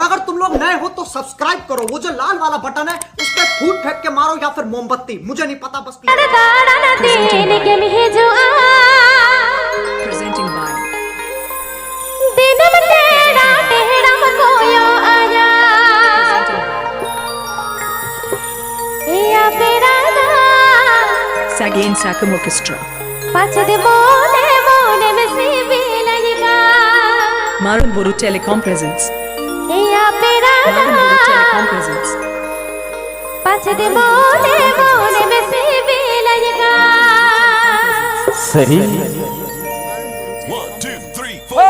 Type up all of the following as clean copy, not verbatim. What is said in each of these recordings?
अगर तुम लोग नए हो तो सब्सक्राइब करो, वो जो लाल वाला बटन है उस पर फूट फेंक के मारो या फिर मोमबत्ती, मुझे नहीं पता बस। Presenting by Sagain Sakam Orchestra. Marun Boru Telecom presents. Marun Boru Telecom presents. सही 1, 2, 3, 4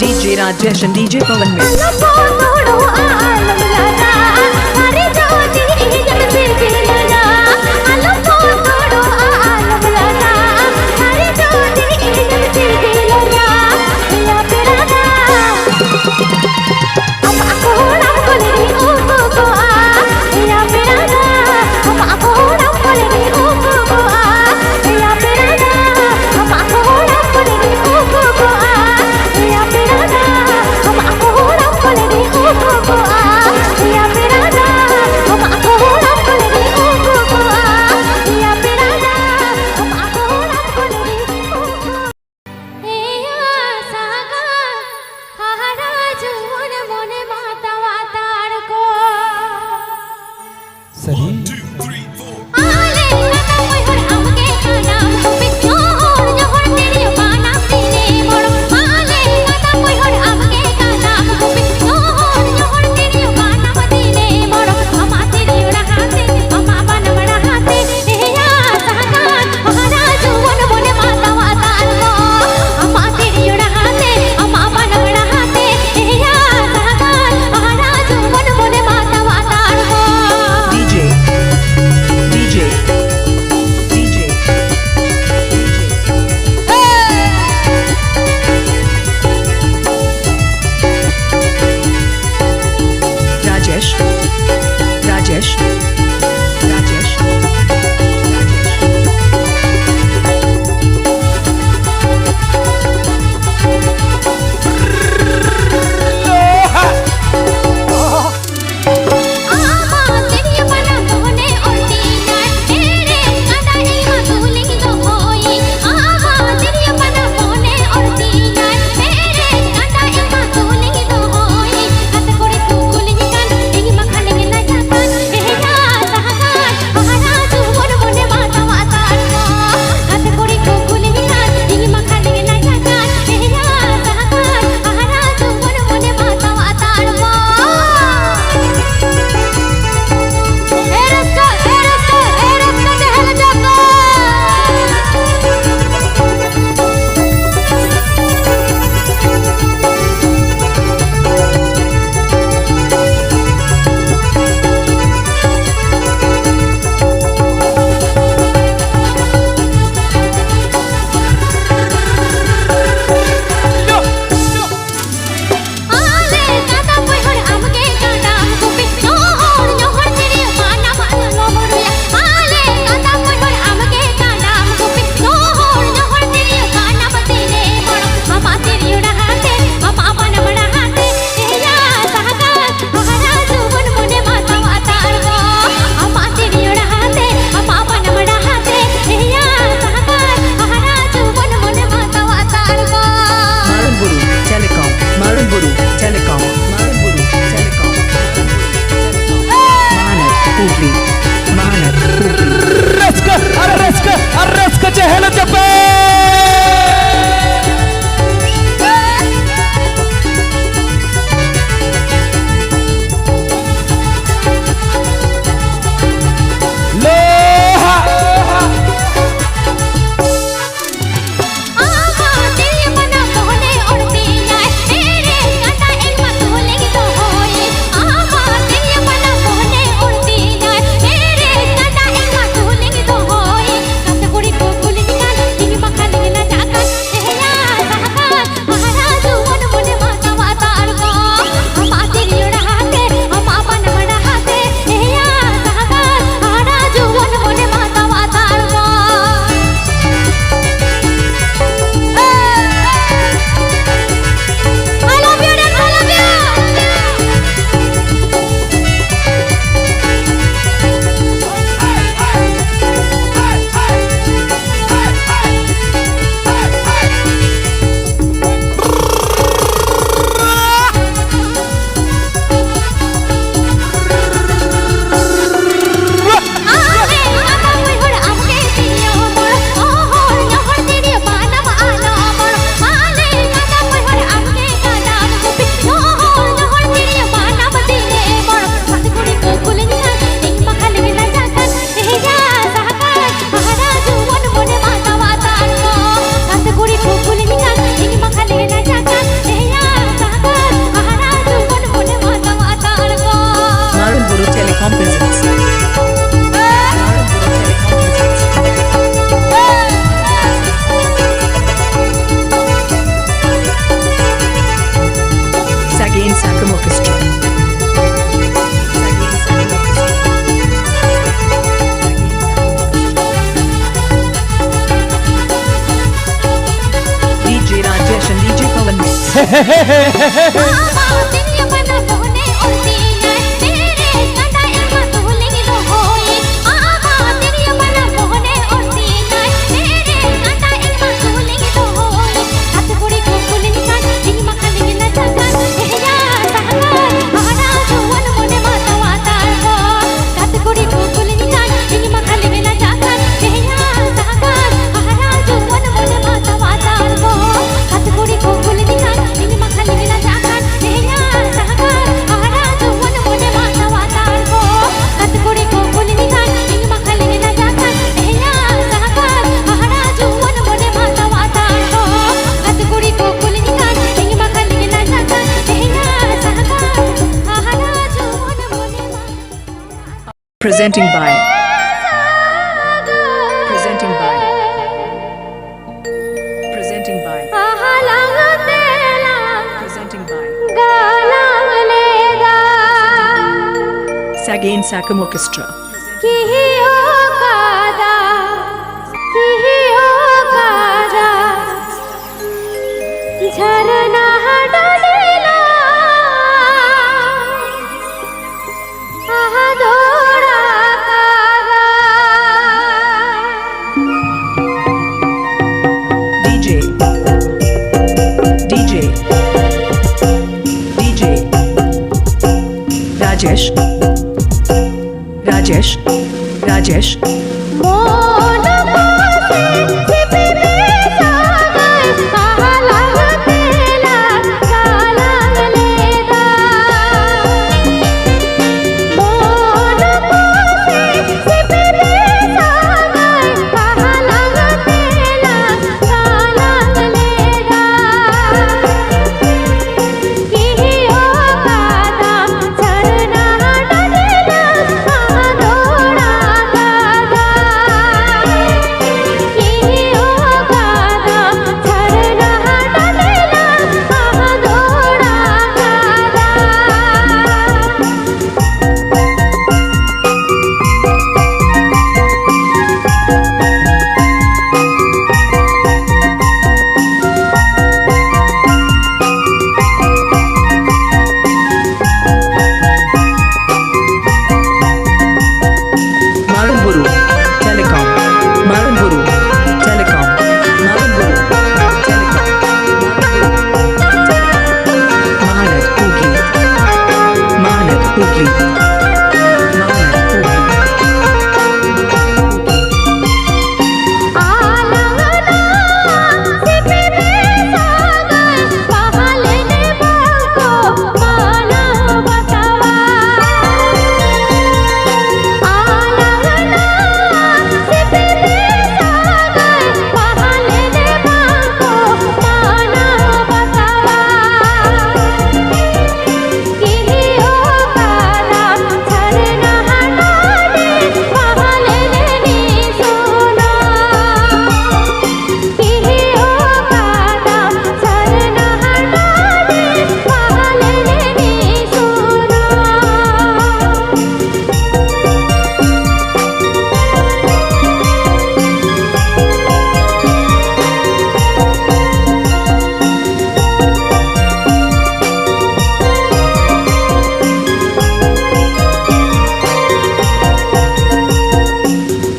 DJ Rajesh and DJ Pawan Mix. I'm Good Presenting by Presenting by Presenting by Presenting by Sagain Sakam Orchestra. झरना डोलेला आहा दौड़ा कागा DJ DJ DJ Rajesh Rajesh Rajesh मोन पासे छिपे सागर आहा लगतेला कालांग लेदा मोन पासे छिपे सागर आहा लगतेला कालांग लेदा किहियो कादा झरना डोलेला आहा दौड़ा कागा किहियो कादा झरना डोलेला आहा दौड़ा कागा Maranburu Telecom Maranburu Telecom Maranburu Telecom Mahalat Hooghly Mahalat Hooghly Mahalat Hooghly आलंगना छिपे सागर पहलने बाको माना बतावा आलंगना छिपे सागर पहलने बाको माना बतावा किहियो कादा झरना डाले पहलने नी सोना किहियो कादा झरना डाले पहलने नी सोना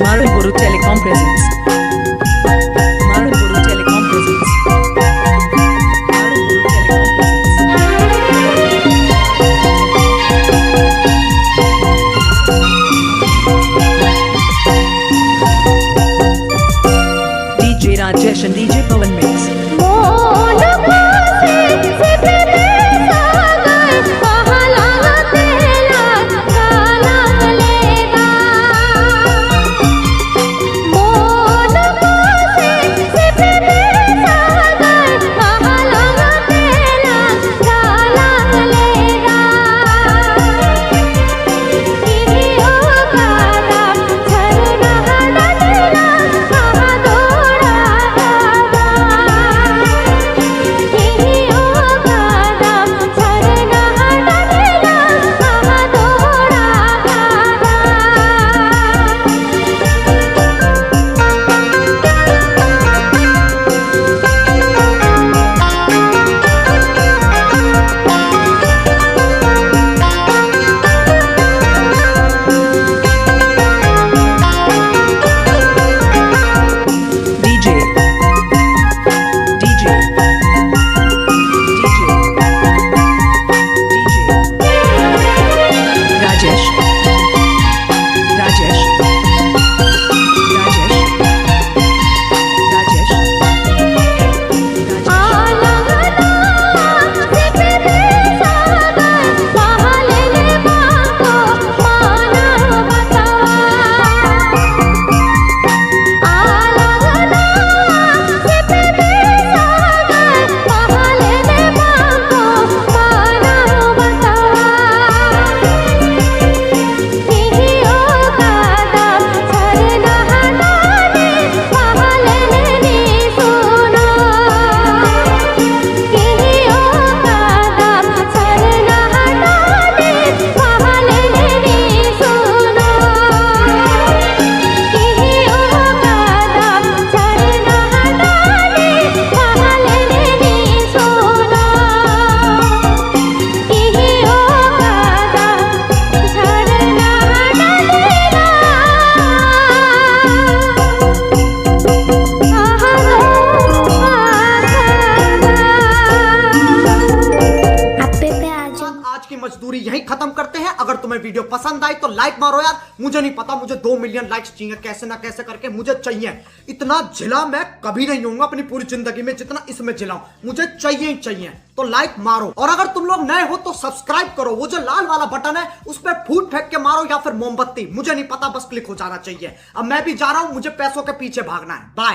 Maranburu Telecom presents Maranburu Telecom presents Maranburu Telecom presents DJ Rajesh and DJ Pawan Mix मोन पासे छिपे सागर पहला तेला कालांग लेदा मोन मजदूरी यहीं खत्म करते हैं। अगर तुम्हें वीडियो पसंद आई तो लाइक मारो यार। मुझे नहीं पता, मुझे 2 मिलियन लाइक्स चाहिए, कैसे ना कैसे करके मुझे चाहिए। इतना झिला मैं कभी नहीं होऊंगा अपनी पूरी जिंदगी में जितना इसमें झिलाऊं, मुझे चाहिए ही चाहिए। तो लाइक मारो, और अगर तुम लोग नए हो तो सब्सक्राइब करो। वो जो लाल वाला बटन है उस पर फूट फेंक के मारो या फिर मोमबत्ती, मुझे नहीं पता, बस क्लिक हो जाना चाहिए। अब मैं भी जा रहा हूं, मुझे पैसों के पीछे भागना है। बाय।